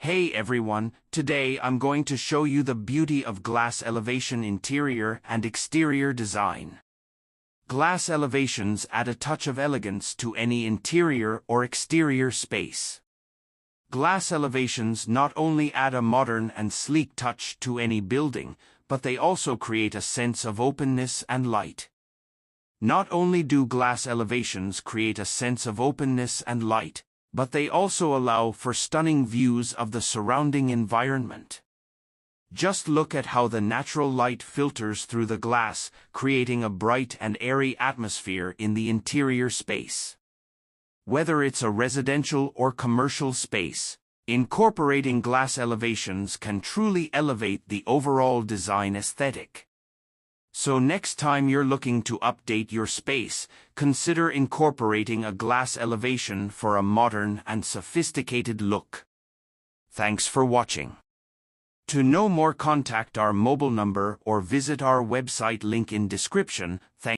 Hey everyone, today I'm going to show you the beauty of glass elevation interior and exterior design. Glass elevations add a touch of elegance to any interior or exterior space. Glass elevations not only add a modern and sleek touch to any building, but they also create a sense of openness and light. Not only do glass elevations create a sense of openness and light, but they also allow for stunning views of the surrounding environment. Just look at how the natural light filters through the glass, creating a bright and airy atmosphere in the interior space. Whether it's a residential or commercial space, incorporating glass elevations can truly elevate the overall design aesthetic. So next time you're looking to update your space, consider incorporating a glass elevation for a modern and sophisticated look. Thanks for watching. To know more, contact our mobile number or visit our website, link in description. Thanks.